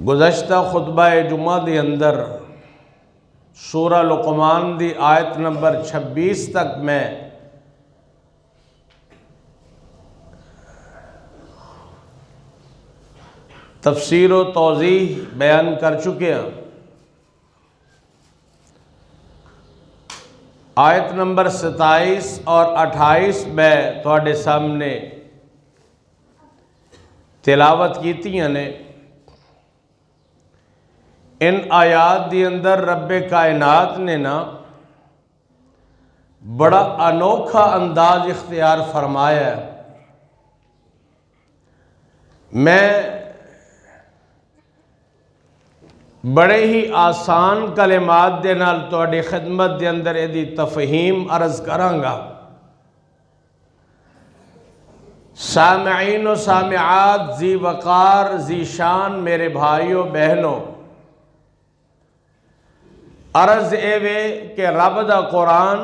گزشتہ خطبہ جمعہ دی اندر سورہ لقمان دی آیت نمبر 26 تک میں تفسیر و توضیح بیان کر چکے ہیں۔ آیت نمبر 27 اور 28 میں تواڈے سامنے تلاوت کیتیاں نے۔ ان آیات دی اندر رب کائنات نے بڑا انوکھا انداز اختیار فرمایا ہے۔ میں بڑے ہی آسان کلمات دے نال تواڈی خدمت دے اندر ایدی تفہیم عرض کرانگا۔ سامعین و سامعات، ذی وقار ذی شان میرے بھائیوں بہنوں، عرض اے وے کہ رب دا قرآن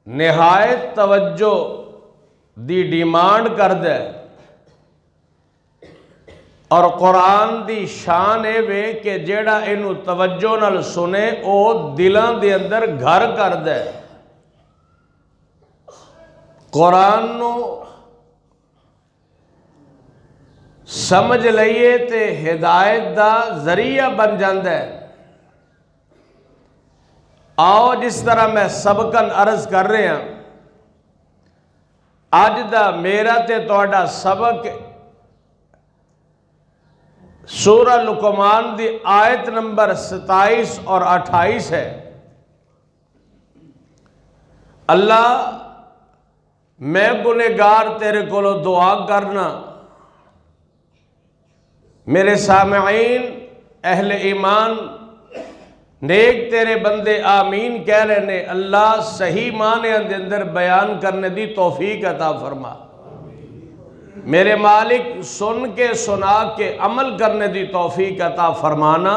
نہایت توجہ دی ڈیمانڈ کردہ ہے، اور قرآن دی شان اے وے کہ جیڑا انہوں توجہ نال سنے او دلان دے اندر گھر کردہ ہے۔ قرآن نو سمجھ لئیے تے ہدایت دا ذریعہ بن جاندہ ہے۔ آؤ جس طرح میں سبقاً عرض کر رہے ہیں، آج دا میرا تے تواڈا سبق سورہ لقمان دی آیت نمبر 27 اور 28 ہے۔ اللہ میں گنہگار تیرے کولو دعا کرنا، میرے سامعین اہل ایمان نیک تیرے بندے آمین کہہ رہے نے، اللہ صحیح معنی دے اندر بیان کرنے دی توفیق عطا فرما۔ میرے مالک سن کے سنا کے عمل کرنے دی توفیق عطا فرمانا۔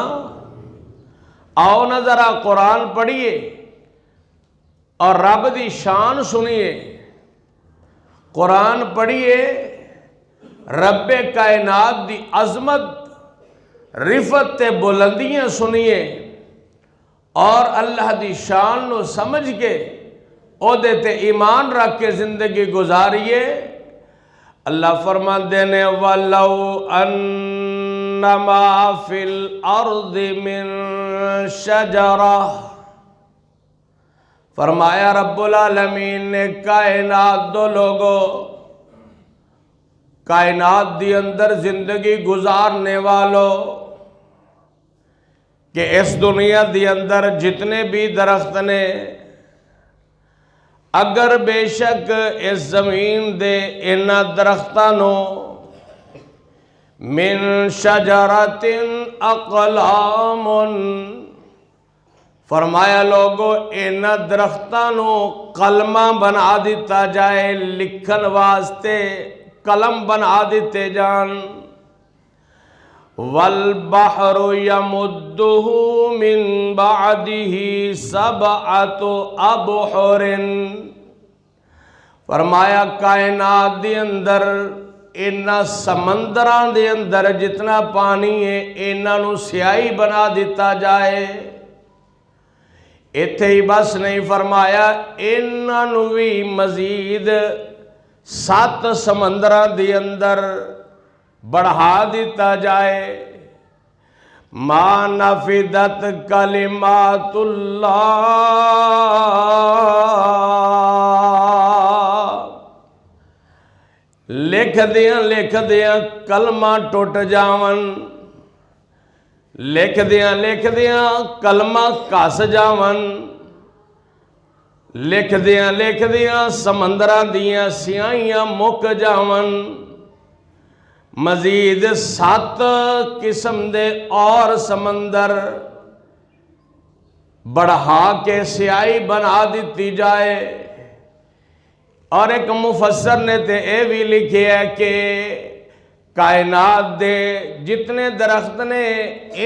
آؤ نہ ذرا قرآن پڑھیے اور رب دی شان سنیے۔ قرآن پڑھیے، رب کائنات دی عظمت رفت تے بلندیاں سنیے، اور اللہ دی شان نو سمجھ کے او دے تے ایمان رکھ کے زندگی گزاریے۔ اللہ فرماندے نے وَلَوْ أَنَّمَا فِي الْأَرْضِ مِن شَجَرَةٍ، فرمایا رب العالمین نے کائنات دو لوگوں، کائنات دی اندر زندگی گزارنے والوں، کہ اس دنیا دی اندر جتنے بھی درخت نے، اگر بے شک اس زمین دے انہاں درختانوں من شجرۃ اقلام، فرمایا لوگو انہاں درختانوں قلمہ بنا دیتا جائے، لکھن واسطے قلم بنا دیتے جان۔ والبحر یمدہ من بعدہ سبعۃ ابحر، فرمایا کائنات دے اندر انہاں سمندران دے اندر جتنا پانی ہے انہاں نو سیاہی بنا دیتا جائے۔ ایتھے ہی بس نہیں، فرمایا انہاں نو بھی مزید 7 سمندران دے اندر بڑھا دیتا جائے۔ ما نفدت کلمات اللہ، لکھ دیاں کلمہ ٹوٹ جاون، لکھ دیاں کلمہ کس جاون، لکھ دیاں سمندران دیاں سیاہیاں مک جاون، مزید 7 قسم دے اور سمندر بڑھا کے سیاہی بنا دیتی جائے۔ اور ایک مفسر نے تے اے بھی لکھی ہے کہ کائنات دے جتنے درخت نے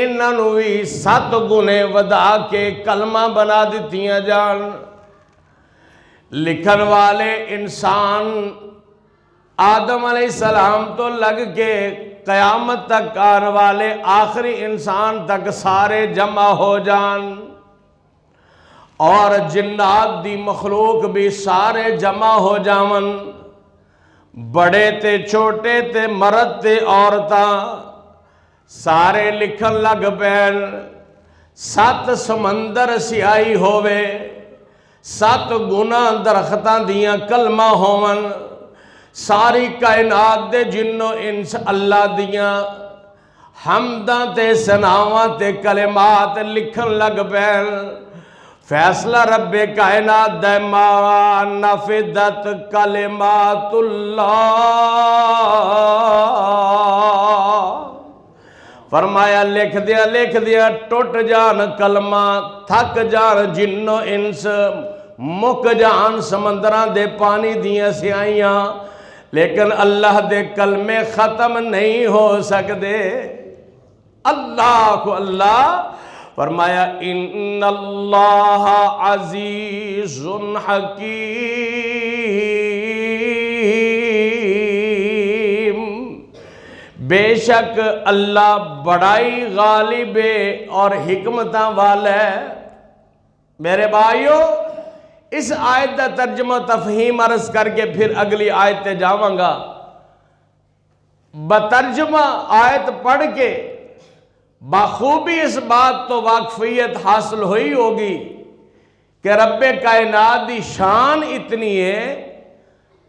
انہاں نو بھی 7 گنے ودا کے کلمہ بنا دیتیاں جان۔ لکھن والے انسان آدم علیہ السلام تو لگ کے قیامت تک آنے والے آخری انسان تک سارے جمع ہو جان، اور جنات دی مخلوق بھی سارے جمع ہو جاون، بڑے تے چھوٹے تے مرد تے عورتاں سارے لکھن لگ پین، 7 سمندر سیاہی ہووے، 7 گناہ درختاں دیاں کلمہ ہوون، ساری کائنات دے جنو انس اللہ دیاں حمداں تے ثناواں تے کلمات لکھن لگ پین۔ فیصلہ رب کائنات دے ما نفدت کلمات اللہ، فرمایا لکھ دیا ٹوٹ جان کلمہ، تھک جان جنو انس، مک جان سمندران دے پانی دیاں سیاہیاں، لیکن اللہ دے کلمے ختم نہیں ہو سکدے۔ اللہ کو اللہ فرمایا ان اللہ عزیز حکیم، بے شک اللہ بڑائی غالب اور حکمتاں والا ہے۔ میرے بھائیو، اس آیت کا ترجمہ تفہیم عرض کر کے پھر اگلی آیت تے جاواں گا۔ بترجمہ آیت پڑھ کے بخوبی اس بات تو واقفیت حاصل ہوئی ہوگی کہ رب کائنات دی شان اتنی ہے،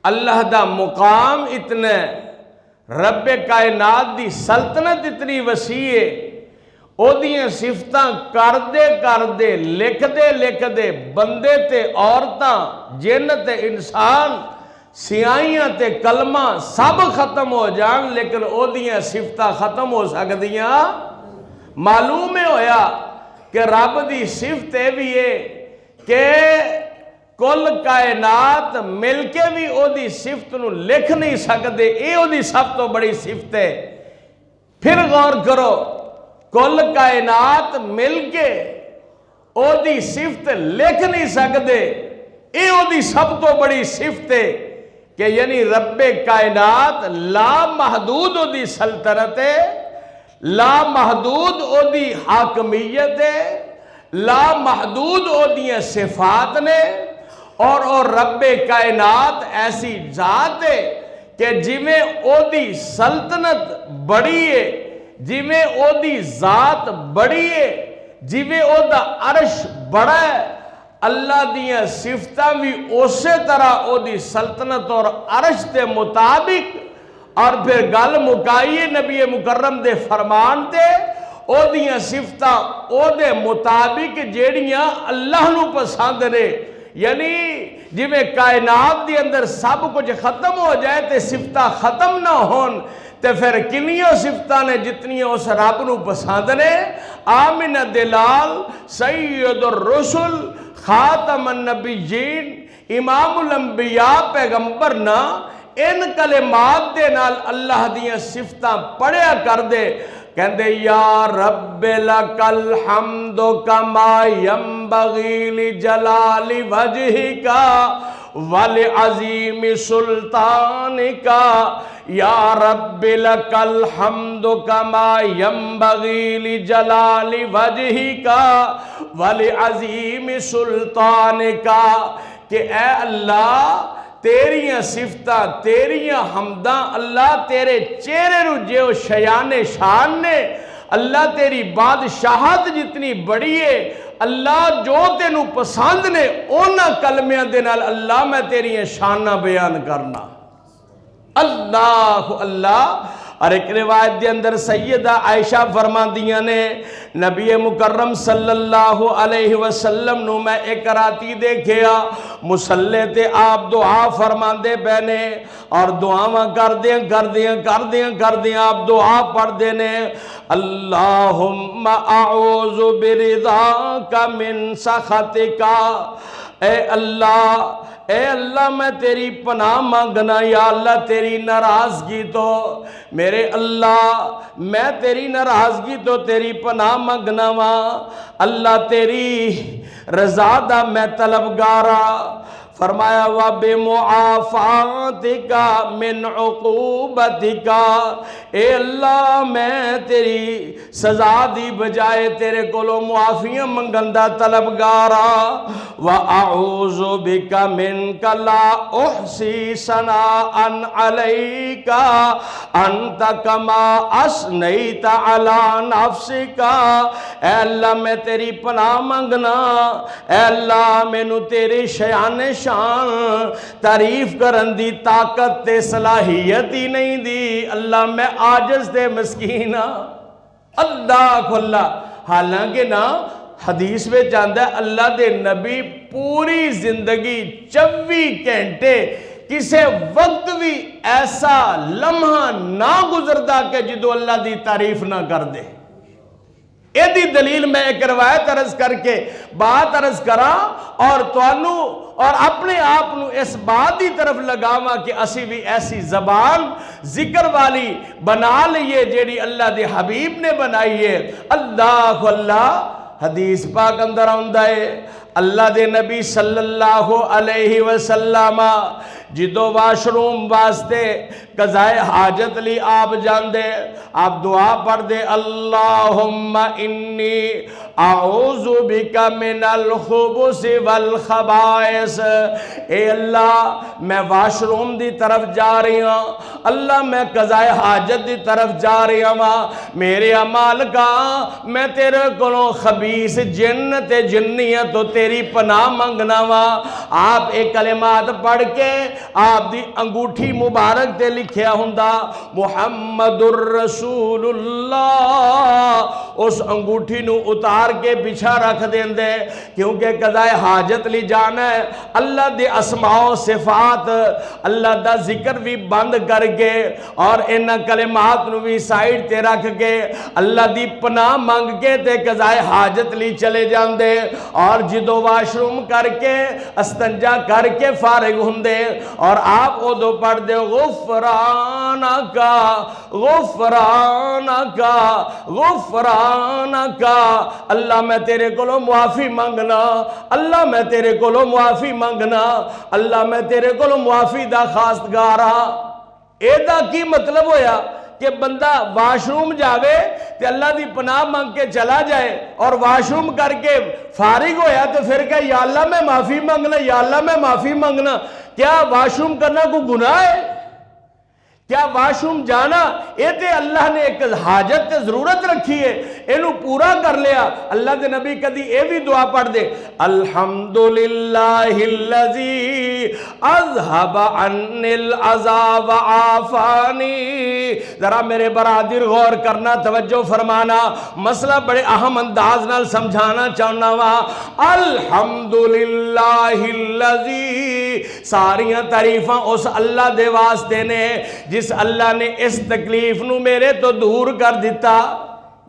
اللہ دا مقام اتنا ہے، رب کائنات دی سلطنت اتنی وسیع ہے، او دیاں صفتاں کردے لکھ دے بندے تے عورتاں جن تے انسان سیاہیاں تے کلمہ سب ختم ہو جان، لیکن او دیاں صفتاں ختم ہو سکدیاں؟ معلوم ہویا کہ رب دی صفت بھی ہے کہ کل کائنات مل کے بھی او دی صفت نو لکھ نہیں سکتے، اے او دی سب تو بڑی صفت ہے۔ پھر غور کرو، کل کائنات مل کے او دی صفت لکھ نہیں سکتے، اے او دی سب تو بڑی صفت ہے کہ یعنی رب کائنات لا محدود او دی سلطنت ہے، لا محدود او دی حاکمیت ہے، لا محدود او دی صفات نے، اور رب کائنات ایسی ذات ہے کہ جویں او دی سلطنت بڑی ہے، جویں او دی ذات بڑی ہے، جویں او دا عرش بڑا ہے، اللہ دیاں صفتاں بھی اسی طرح او دی سلطنت اور عرش دے مطابق، اور پھر گل مکائیے نبی مکرم دے فرمان تے او دیاں صفتاں او دے مطابق جیڑیاں اللہ نو پسند نے، یعنی جی میں کائنات دی اندر سب کچھ ختم ہو جائے تے صفتاں ختم نہ ہون تے پھر کنیوں صفتاں نے جتنیاں اس رب نو پسند نے۔ آمین دلال سید الرسل خاتم النبیین امام الانبیاء پیغمبر نا ان کلمات دے نال اللہ دیاں صفتاں پڑھیا کر دے، کہندے یا رب لک الحمد کما ینبغی لجلال وجہک ولعظیم سلطانک، یا رب لک الحمد کما ینبغی لجلال وجہک ولعظیم سلطانک، کہ اے اللہ تیریاں صفتاں تیریاں حمداں اللہ تیرے چہرے رو جو شیان شان نے، اللہ تیری بادشاہت جتنی بڑی ہے، اللہ جو تینوں پسند نے اونا کلمیاں دے نال اللہ میں تیریاں شانہ بیان کرنا۔ اللہ اللہ۔ اور ایک روایت دے اندر سیدہ عائشہ فرما دیاں نے نبی مکرم صلی اللہ علیہ وسلم نو میں ایک راتی دیکھیا مسلح تے آپ دعا فرما دے پہنے، اور دعاواں کر دیاں آپ دعا پڑھ دینے، اللہم اعوذ برضاک من سخطک، اے اللہ میں تیری پناہ مانگنا، یا اللہ تیری ناراضگی تو، میرے اللہ میں تیری ناراضگی تو تیری پناہ مانگنا وا، اللہ تیری رضا دا میں طلبگارا۔ فرمایا وَبِمُعَافَاتِكَ مِنْ عُقُوبَتِكَ، اے اللہ میں تیری سزا دی بجائے تیرے کولو معافیاں منگندہ طلبگارا، وَأَعُوذُ بِكَ مِنْكَ لَا أُحْصِي ثَنَاءً عَلَيْكَ أَنْتَ كَمَا أَثْنَيْتَ عَلَى نَفْسِكَ، اے اللہ میں تیری پناہ منگنا، اے اللہ مینوں تیری شان شان تعریف کرن دی طاقت تے صلاحیت ہی نہیں دی، اللہ میں عاجز تے مسکین ہاں۔ اللہ کھلا، حالانکہ نا حدیث میں جاندا ہے اللہ دے نبی پوری زندگی 24 گھنٹے کسے وقت بھی ایسا لمحہ نہ گزردا کہ جدو اللہ دی تعریف نہ کر دے۔ ایدی دلیل میں ایک روایت عرض کر کے بات عرض کرا اور توانو اور اپنے آپ نو اس بات دی طرف لگاواں کہ اسی بھی ایسی زبان ذکر والی بنا لئیے جیڑی اللہ دے حبیب نے بنائیے۔ اللہ اللہ حدیث پاک اندر آندہ ہے اللہ دے نبی صلی اللہ علیہ وسلم جدو واشروم واسطے قضائے حاجت لی آپ جان دے، آپ دعا پڑھ دے اللہم انی اعوذ بک من الخبث والخبائث، اے اللہ میں واشروم دی طرف جا رہی ہوں، اللہ میں قضائے حاجت دی طرف جا رہی ہوں، میرے عمال کا میں تیرے کلوں خبیث جن تے جنیت تو تیری پناہ منگنا وا۔ آپ ایک کلمات پڑھ کے آپ دی انگوٹھی مبارک تے لکھیا ہوندا محمد الرسول اللہ، اس انگوٹھی نو اتار کے پیچھا رکھ دیں دے، کیونکہ قضائے حاجت لی جانا ہے اللہ دے اسماء و صفات اللہ دا ذکر بھی بند کر کے اور ان کلمات نو بھی سائیڈ تے رکھ کے اللہ دی پناہ مانگ کے تے قضائے حاجت لی چلے جان دے، اور جدو واشروم کر کے استنجا کر کے فارغ ہوندے اور آپ او دو پڑھ دے غفرانکا غفرانکا غفرانکا، اللہ میں تیرے کولو معافی مانگنا، اللہ میں تیرے کولو معافی مانگنا، اللہ میں تیرے کولو معافی دا خواست گارا۔ ایدہ کی مطلب ہویا کہ بندہ واشروم جاوے تے اللہ دی پناہ مانگ کے چلا جائے اور واشروم کر کے فارغ ہویا تو پھر کہ یا اللہ میں معافی مانگنا، یا اللہ میں معافی مانگنا۔ کیا واشروم کرنا کو گناہ ہے؟ کیا واشروم جانا اے تے اللہ نے ایک حاجت تے ضرورت رکھی ہے، اینو پورا کر لیا؟ اللہ دے نبی کدی اے بھی دعا پڑھ دے الحمدللہ الذی اذہب عنی العذا وعافانی۔ ذرا میرے برادر غور کرنا، توجہ فرمانا، مسئلہ بڑے اہم انداز نال سمجھانا چاہنا وا۔ الحمدللہ الذی، ساریاں تعریفاں اس اللہ دے واسطے نے جس اللہ نے اس تکلیف نو میرے تو دور کر دیتا۔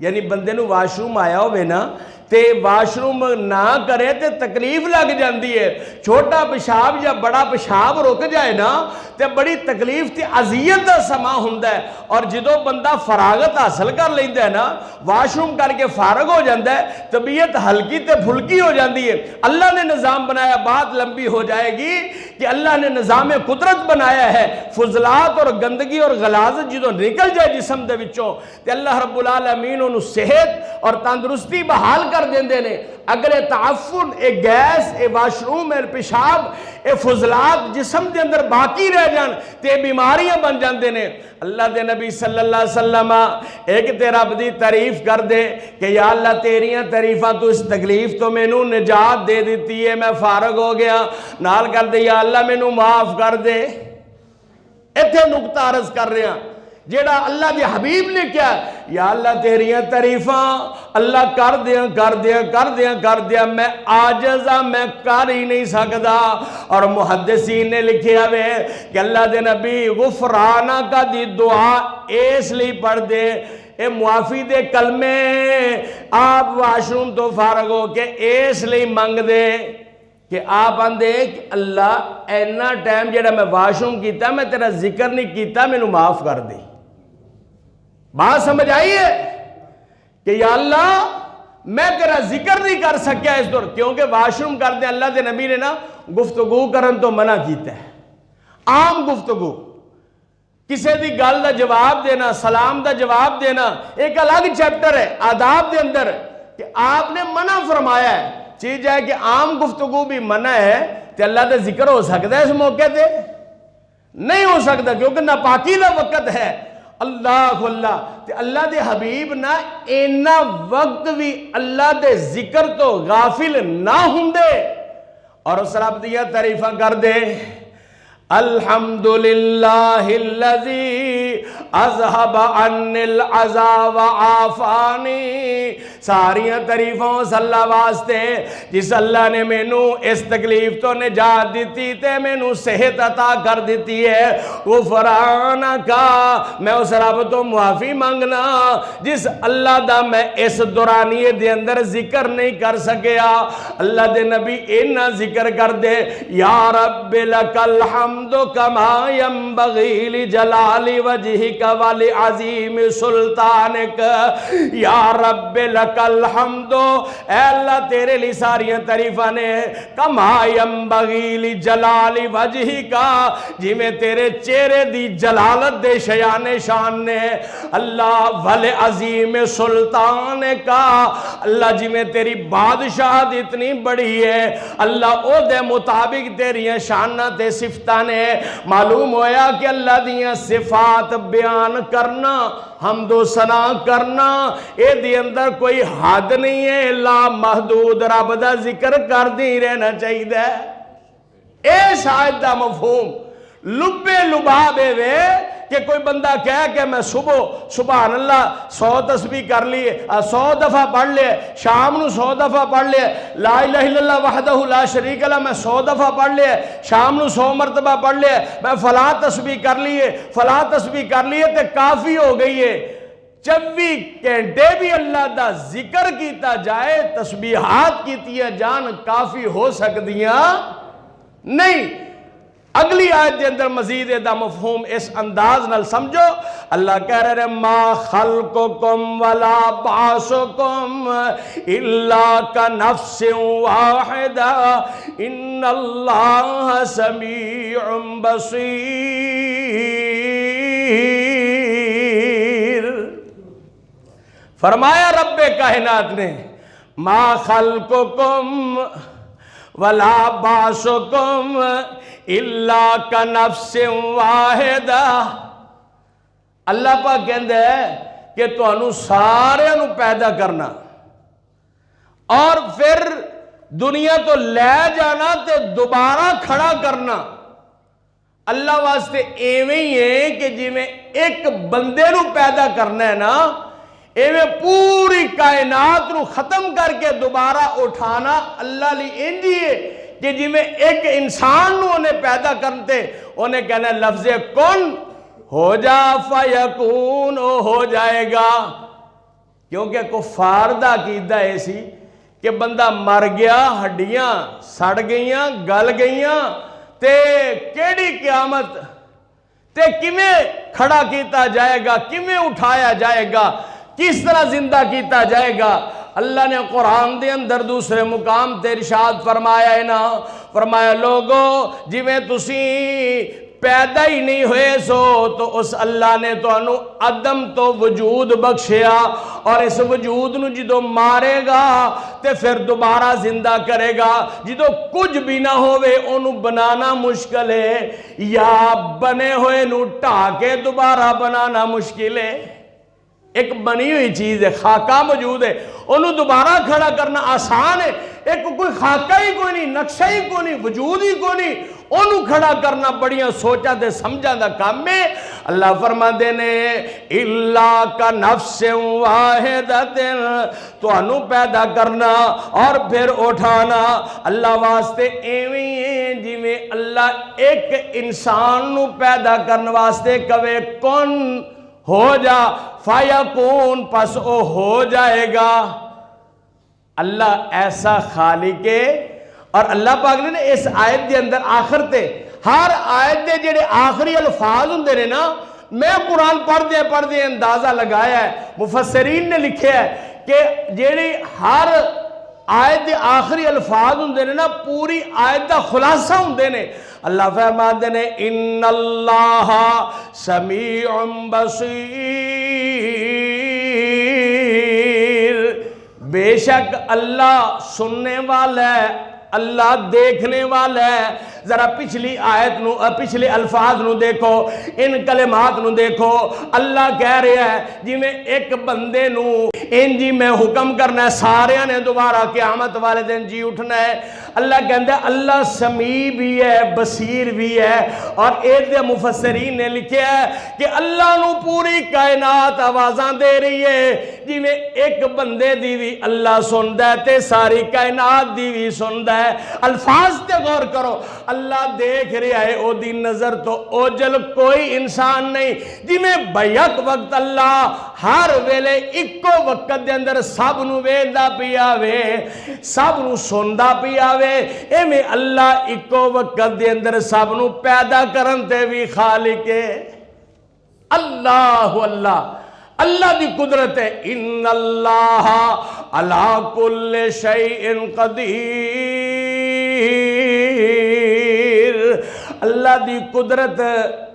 یعنی بندے نو واشروم آیا ہوئے نا تے واشروم نہ کرے تے تکلیف لگ جاندی ہے، چھوٹا پیشاب یا بڑا پیشاب رک جائے نا تے بڑی تکلیف تے اذیت دا سما ہوندا ہے، اور جدو بندہ فراغت حاصل کر لیندا ہے نا، واشروم کر کے فارغ ہو جاندا ہے، طبیعت ہلکی تے پھلکی ہو جاندی ہے۔ اللہ نے نظام بنایا، بات لمبی ہو جائے گی کہ اللہ نے نظام قدرت بنایا ہے، فضلات اور گندگی اور غلاظت جدو نکل جائے جسم دے وچوں تے اللہ رب العالمین انہوں صحت اور تندرستی بحال کر دیندے نے۔ اگر اے تعفن، اے گیس، اے واشروم، اے پیشاب، اے فضلات جسم دے اندر باقی رہ جان تے بیماریاں بن جاندے نے۔ اللہ دے نبی صلی اللہ علیہ وسلم ایک تیرا بدی تعریف کر دے کہ یا اللہ تیریاں تعریفاں تو اس تکلیف تو میں نو نجات دے دیتی ہے، میں فارغ ہو گیا، نال کر دے یا اللہ میں نو معاف کر دے۔ ایتھے نقطہ عرض کر رہے ہیں جیڑا اللہ دے حبیب نے کیا، یا اللہ تیریاں تعریفاں اللہ کر دیا کر دیا کر دیا کر دیا، میں عاجزہ میں کر ہی نہیں سکتا۔ اور محدثین نے لکھیا ہوئے کہ اللہ دے نبی غفرانہ کا دی دعا اس لیے پڑھ دے، اے معافی دے کلمے آپ واشروم تو فارغ ہو کے اس لیے مانگ دے کہ آپ آندے کہ اللہ اینا ٹائم جیڑا میں واشروم کیتا میں تیرا ذکر نہیں کیتا، میں نو معاف کر دی۔ بات سمجھ آئی ہے کہ یا اللہ میں تیرا ذکر نہیں کر سکیا اس دور، کیونکہ واش روم کر دے اللہ دے نبی نے نا گفتگو کرن تو منع کیتا ہے، عام گفتگو، کسی دی گل دا جواب دینا، سلام دا جواب دینا ایک الگ چیپٹر ہے آداب دے اندر کہ آپ نے منع فرمایا ہے۔ چیز ہے کہ عام گفتگو بھی منع ہے تو اللہ دا ذکر ہو سکتا ہے اس موقع تے؟ نہیں ہو سکتا، کیونکہ ناپاکی دا وقت ہے۔ اللہ اللہ تے اللہ دے حبیب نہ اینا وقت بھی اللہ دے ذکر تو غافل نہ ہوندے، اور اس رب دیا تعریفہ کر دے، الحمدللہ الذی اذہب عنی العزا وعافانی، ساریاں تعریفوں سے اللہ واسطے جس اللہ نے مینو اس تکلیف تو نجات دیتی تے مینو صحت عطا کر دیتی ہے، غفرانہ کا، میں اس رب تو معافی مانگنا جس اللہ دا میں اس دورانی دے اندر ذکر نہیں کر سکیا۔ اللہ دے نبی اینا ذکر کر دے، یا رب لک الحمد کما ینبغی لجلال وجہک ولعظیم سلطانک، یا رب لک الحمد، اے اللہ تیرے لیے ساریاں تعریفاں نے، کما ینبغی لجلال وجہک، جی میں تیرے چہرے دی جلالت دے شیان شان نے، اللہ ولعظیم سلطانک، اللہ جی میں تیری بادشاہت اتنی بڑی ہے، اللہ او دے مطابق تیریاں شانہ تے صفتاں نے، معلوم ہویا کہ اللہ دیاں صفات بیان کرنا، حمد و ثنا کرنا، اے دی اندر کوئی حد نہیں ہے، لا محدود رب دا ذکر کر دی رہنا چاہیے دے۔ اے شاید دا مفہوم لبے لبابے وے کہ کوئی بندہ کہے کہ میں صبح سبحان اللہ 100 تسبیح کر لیے، 100 دفعہ پڑھ لے، شام نو 100 دفعہ پڑھ لے، لا الہ الا اللہ وحدہ لا شریک لہ میں 100 دفعہ پڑھ لے، شام نو 100 مرتبہ پڑھ لے، میں فلاں تسبیح کر لیے، فلاں تسبیح کر لیے تے کافی ہو گئی ہے۔ 24 گھنٹے بھی اللہ دا ذکر کیتا جائے، تسبیحات کیتی ہے جان کافی ہو سکدیاں نہیں۔ اگلی آیت کے اندر مزید دا مفہوم اس انداز نال سمجھو، اللہ کہہ رہے ما خلقکم ولا بعثکم الا کنفس واحدہ ان اللہ سمیع بصیر۔ فرمایا رب کائنات نے ما خلقکم ولا بعثکم الا کنفس واحدہ، اللہ پاک کہندے ہے کہ تانوں سارے نو پیدا کرنا اور پھر دنیا تو لے جانا تے دوبارہ کھڑا کرنا اللہ واسطے ایویں ہی ہے کہ جی میں ایک بندے نو پیدا کرنا ہے نا، ایویں پوری کائنات نو ختم کر کے دوبارہ اٹھانا اللہ لی انجی ہے کہ جی میں ایک انسان نو انہیں پیدا کرتے انہیں کہنا لفظ کن ہو جا فیکون ہو جائے گا، کیونکہ کفار دا عقیدہ ایسی کہ بندہ مر گیا، ہڈیاں سڑ گئیاں گل گئیاں تے کیڑی قیامت تے کیویں کھڑا کیتا جائے گا، کیویں اٹھایا جائے گا، کس طرح زندہ کیتا جائے گا۔ اللہ نے قرآن دے اندر دوسرے مقام تے ارشاد فرمایا ہے نا، فرمایا لوگو جی میں تسی پیدا ہی نہیں ہوئے سو تو اس اللہ نے تو انو عدم تو وجود بخشیا، اور اس وجود نو جدو مارے گا تے پھر دوبارہ زندہ کرے گا، جدو کچھ بھی نہ ہوئے انو بنانا مشکل ہے، یا بنے ہوئے نو ٹھا کے دوبارہ بنانا مشکل ہے۔ ایک بنی ہوئی چیز ہے، خاکہ موجود ہے، انہوں دوبارہ کھڑا کرنا آسان ہے، ایک کوئی خاکہ ہی کوئی نہیں، نقشہ ہی کوئی نہیں، وجود ہی کوئی نہیں، انہوں کھڑا کرنا بڑیاں سوچا دے سمجھا دا کام میں۔ اللہ فرما دینے اللہ کا نفس واحدت تو انہوں پیدا کرنا اور پھر اٹھانا اللہ واسطے ایویں جی میں اللہ ایک انسان نو پیدا کرنے واسطے کوے کن ہو جا فیکون پس او ہو جائے گا۔ اللہ ایسا خالق ہے، اور اللہ پاک نے اس آیت دے اندر آخر تے ہر آیت دے جڑے آخری الفاظ ہوندے نے نا، میں قرآن پڑھ دے اندازہ لگایا ہے، مفسرین نے لکھے ہے کہ جیڑی ہر آیت دے آخری الفاظ ہوندے نے نا پوری آیت دا خلاصہ ہوندے نے. اللہ فرماتے نے ان اللہ سمیع بصیر، بے شک اللہ سننے والا ہے، اللہ دیکھنے والا ہے. ذرا پچھلی آیت نو پچھلے الفاظ نو دیکھو، ان کلمات نو دیکھو. اللہ کہہ رہا ہے جی میں ایک بندے نو انجی میں حکم کرنا ہے، سارے نے دوبارہ قیامت والے دن جی اٹھنا ہے. اللہ کہتا ہے اللہ سمیع بھی ہے، بصیر بھی ہے. اور ایک دے مفسرین نے لکھا ہے کہ اللہ نو پوری کائنات آوازاں دے رہی ہے جی میں ایک بندے دی بھی اللہ سندا ہے تے ساری کائنات دی بھی سندا ہے. الفاظ تے غور کرو، اللہ دیکھ رہا ہے، او دی نظر تو اوجل کوئی انسان نہیں. جی میں بیک وقت اللہ ہر ویلے اکو وقت دے اندر سب نو ویندا پیا وے، سب نو سندا پیا وے. ایویں اللہ اکو وقت دے اندر سب نو پیدا کرن تے بھی خالق ہے. اللہ اللہ اللہ دی قدرت ہے. ان اللہ علی کل شیء قدیر، اللہ دی قدرت،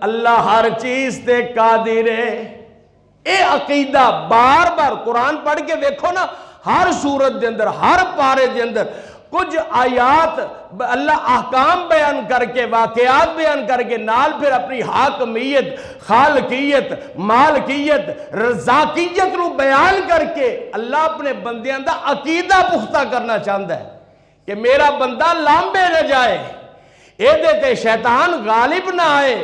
اللہ ہر چیز تے قادر ہے. اے عقیدہ بار بار قرآن پڑھ کے دیکھو نا، ہر سورت دے اندر ہر پارے دے اندر کچھ آیات اللہ احکام بیان کر کے، واقعات بیان کر کے، نال پھر اپنی حاکمیت، خالقیت، مالکیت، رزاقیت نو بیان کر کے اللہ اپنے بندیاں دا عقیدہ پختہ کرنا چاہتا ہے کہ میرا بندہ لامبے نہ جائے، اے دیتے شیطان غالب نہ آئے،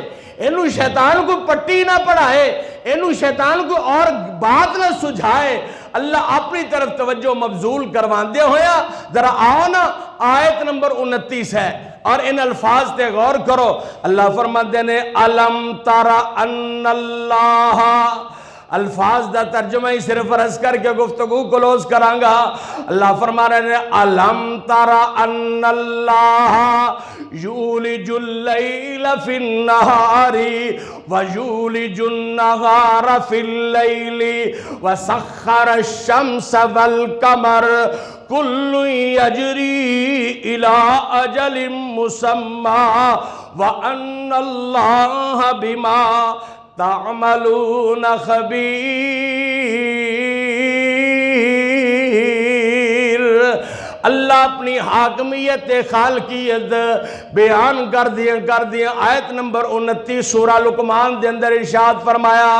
انہوں شیطان کو پٹی نہ پڑھائے، انہوں شیطان کو اور بات نہ سجھائے. اللہ اپنی طرف توجہ مبذول کرواندے ہویا. ذرا آؤ نا آیت نمبر 29 ہے اور ان الفاظ تے غور کرو. اللہ فرماتے ہیں الم تر ان اللہ، الفاظ دا ترجمہ ہی صرف عرض کر کے گفتگو کلوز کرانگا. اللہ فرما رہے ہیں الم تر ان اللہ یولج اللیل فی النہار ویولج النہار فی اللیل وسخر الشمس والقمر کل یجری الی اجل مسمی وان اللہ بما تعملون خبیر. اللہ اپنی حاکمیت خالقیت بیان کر دیا. آیت نمبر 29 سورہ لقمان دے اندر ارشاد فرمایا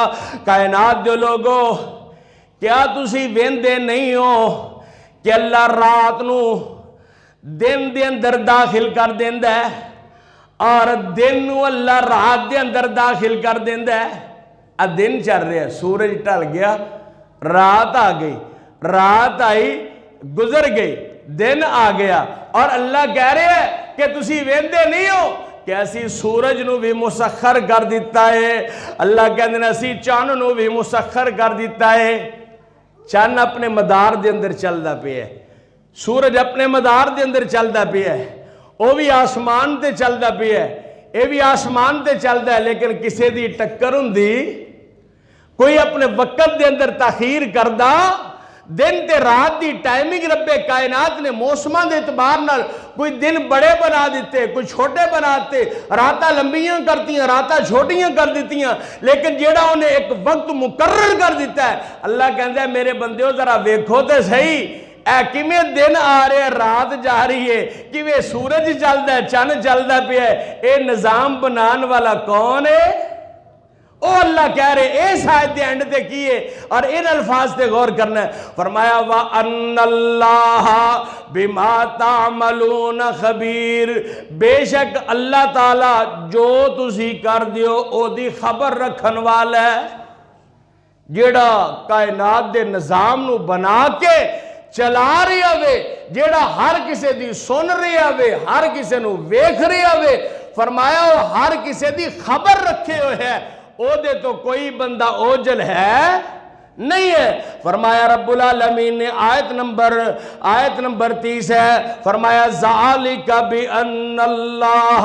کائنات دے لوگو کیا تسی ویندے نہیں ہو کہ اللہ رات نو دن دے اندر داخل کر دیندا ہے اور دن نو اللہ رات دے اندر داخل کر دیندا ہے. دن چل رہا ہے، سورج ٹل گیا، رات آ گئی، رات آئی گزر گئی، دن آ گیا اور اللہ کہہ رہے ہیں کہ تسی ویندے نہیں ہو کہ اسی سورج نو بھی مسخر کر دیتا ہے. اللہ کہتے ہیں اسی چاند نو بھی مسخر کر دیتا ہے. چاند اپنے مدار دے اندر چلدا پیا ہے، سورج اپنے مدار دے اندر چلدا پیا ہے، وہ بھی آسمان تے چلدا پیا ہے، یہ بھی آسمان تے چلدا ہے. لیکن کسے دی ٹکر ہوندی، کوئی اپنے وقت دے اندر تاخیر کردا. دن تے رات دی ٹائمنگ رب کائنات نے موسماں دے اعتبار نال کوئی دن بڑے بنا دیتے، کوئی چھوٹے بنا دیتے، راتاں لمبیاں کرتیاں، راتاں چھوٹیاں کر دیتیاں. لیکن جیڑا انہیں ایک وقت مقرر کر دیتا ہے، اللہ کہتا ہے میرے بندیو ذرا ویکھو تے صحیح اے کیویں دن آ رہے ہیں، رات جا رہی ہے، کیویں سورج چلدا ہے، چند چلدا پیا ہے. اے نظام بنان والا کون ہے؟ او اللہ کہہ رہے اس آیت دے اینڈ تے کیے اور ان الفاظ تے غور کرنا ہے. فرمایا وَأَنَّ اللَّهَ بِمَا تَعْمَلُونَ خَبِيرٌ، بے شک اللہ تعالیٰ جو تسی کر دیو او دی خبر رکھن والا ہے. جیڑا کائنات دے نظام نو بنا کے چلا رہا وے، جیڑا ہر کسے دی سن رہا وے، ہر کسے نو ویکھ رہا وے، فرمایا وہ ہر کسے دی خبر رکھے ہوئے ہے. او دے تو کوئی بندہ اوجل ہے نہیں ہے۔ فرمایا رب العالمین نے آیت نمبر 30 ہے، فرمایا ذالک بأن اللہ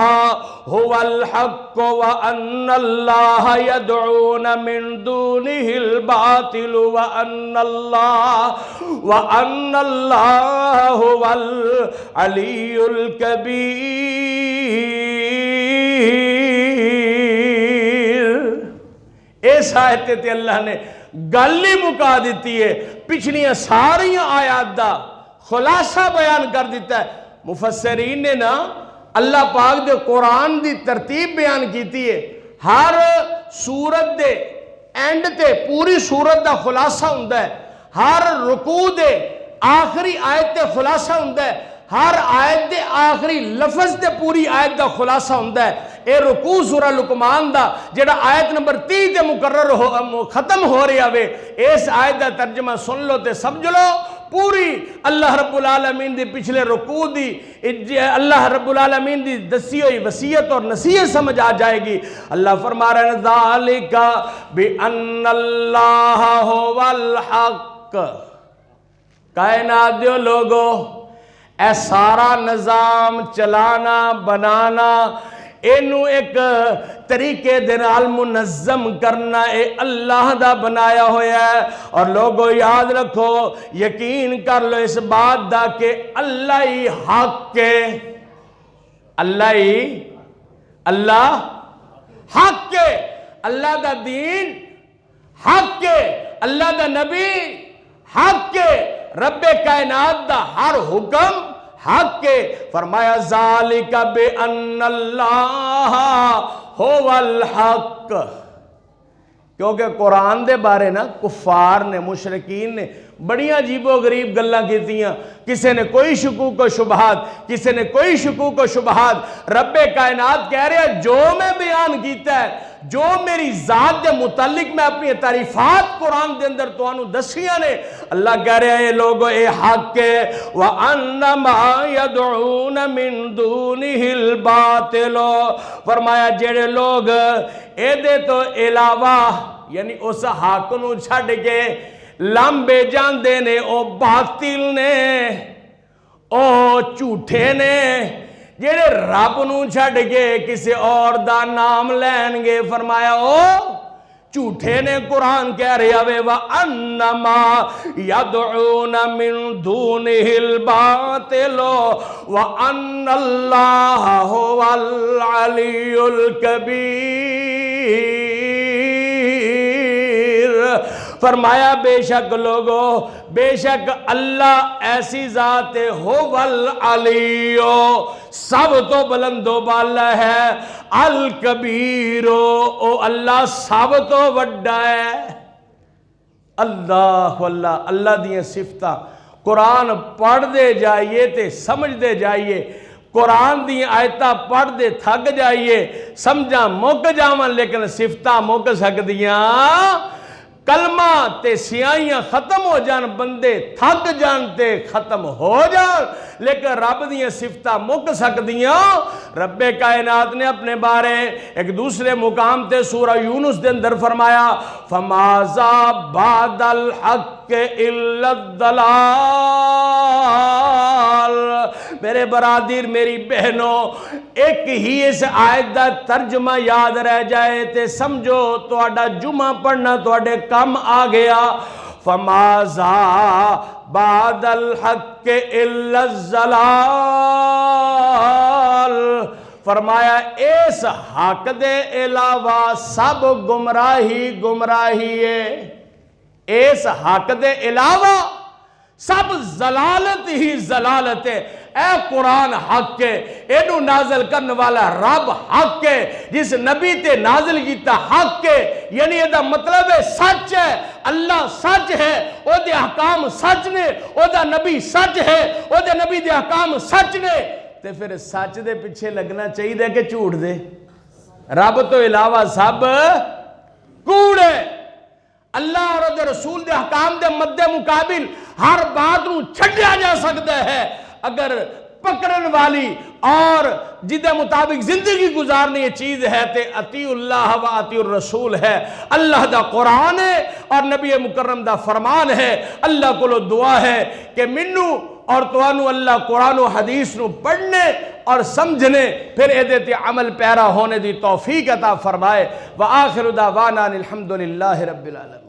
هو الحق وأن اللہ يدعون من دونه الباطل وأن اللہ هو العلی الکبیر۔ اس آیت تے اللہ نے گل ہی مکا دیتی ہے، پچھلیاں ساری آیات دا خلاصہ بیان کر دیتا ہے۔ مفسرین نے نا اللہ پاک دے قرآن دی ترتیب بیان کیتی ہے، ہر سورت دے اینڈ تے پوری سورت دا خلاصہ ہوندا ہے، ہر رکوع دے آخری آیت تے خلاصہ ہوندا ہے، ہر آیت دے آخری لفظ دے پوری آیت دا خلاصہ ہوندا ہے۔ اے رکوع سورہ لقمان دا جڑا آیت نمبر 30 تے مقرر ختم ہو رہا ہے، اس آیت دا ترجمہ سن لو تے سمجھ لو، پوری اللہ رب العالمین دی پچھلے رکوع دی اللہ رب العالمین دی دسی ہوئی وصیت اور نصیحت سمجھ آ جائے گی۔ اللہ فرما رہے ہیں ذالک بأن اللہ هو الحق۔ کائنات دیو لوگو، اے سارا نظام چلانا بنانا، اینو ایک طریقے دے نال منظم کرنا اے اللہ دا بنایا ہویا ہے۔ اور لوگو یاد رکھو، یقین کر لو اس بات دا کہ اللہ ہی حق کے، اللہ حق کے، اللہ دا دین حق کے، اللہ دا نبی حق کے، رب کائنات دا ہر حکم حق کے۔ فرمایا ذالک بأن اللہ هو الحق۔ کیونکہ قرآن دے بارے نا کفار نے، مشرکین نے بڑی عجیب و غریب گلاں کیتیاں، کسی نے کوئی شکوک و شبہات، کسی نے کوئی شکوک و شبہات۔ رب کائنات کہہ رہے ہیں جو میں بیان کیتا ہے، جو میری ذات دے متعلق میں اپنی تعریفات قرآن دے اندر تو انہوں دسیاں نے، اللہ کہہ رہے ہیں لوگو اے حق کے، وَأَنَّ مَا يَدْعُونَ مِن دُونِهِ الْبَاطِلُ۔ فرمایا جڑے لوگ اے دے تو علاوہ یعنی اس حق نو چھڑ کے لامبے جاندے نے، او باطل نے، او جھوٹے نے، جڑے رب نو چھڑ کے کسی اور دا نام لین گے، فرمایا او جھوٹے نے۔ قرآن کہہ رہا ہے وَأَنَّ مَا يَدْعُونَ مِن دُونِهِ الْبَاطِلُ وَأَنَّ اللَّهَ هُوَ الْعَلِيُّ الْكَبِيرُ۔ فرمایا بے شک لوگو، بے شک اللہ ایسی ذات ہو العلیو، سب تو بلند و بالا ہے، الکبیرو، او اللہ سب تو وڈا ہے۔ اللہ اللہ دیاں صفتاں قرآن پڑھ دے جائیے تے سمجھ دے جائیے، قرآن دی آیتاں پڑھ دے تھک جائیے، سمجھا موک جاواں، لیکن صفتاں موک سکدیاں، کلمہ تے سیائیاں ختم ہو جان، بندے تھک جان تے ختم ہو جان، لیکن رب دیاں صفتاں مک سکدیاں۔ رب کائنات نے اپنے بارے ایک دوسرے مقام تے سورہ یونس دے اندر فرمایا فَمَاذَا بَعْدَ الْحَقِّ إِلَّا الضَّلَالُ۔ میرے برادر، میری بہنوں، ایک ہی اس آیت دا ترجمہ یاد رہ جائے تے سمجھو تہاڈا جمعہ پڑھنا تہاڈے کم آ گیا۔ فَمَاذَا بَعْدَ الْحَقِّ إِلَّا الضَّلَالُ۔ فرمایا اس حق دے علاوہ سب گمراہی ہے، اس حق دے علاوہ سب ضلالت ہی ضلالت ہے۔ اے قرآن حق ہے، اینو نازل کرنے والا رب حق ہے، جس نبی تے نازل کیتا حق ہے، یعنی یہ دا مطلب ہے سچ ہے، اللہ سچ ہے، او دے احکام سچ نے، او دا نبی سچ ہے، او دے نبی دے احکام سچ نے، تے پھر سچ دے پیچھے لگنا چاہیے دے کہ جھوٹ دے؟ رب تو علاوہ سب کوڑ ہے۔ اللہ اور دے رسول دے احکام دے مد مقابل ہر بات نو چھڈیا جا سکتا ہے۔ اگر پکڑن والی اور جدے مطابق زندگی گزارنی یہ چیز ہے تے اطیع اللہ و اطیع الرسول ہے. اللہ دا قرآن ہے اور نبی مکرم دا فرمان ہے. اللہ کو دعا ہے کہ منو اور توانو اللہ قرآن و حدیث نو پڑھنے اور سمجھنے پھر ایدے عمل پیرا ہونے دی توفیق عطا فرمائے. وآخر دعوانا الحمدللہ رب العالمین.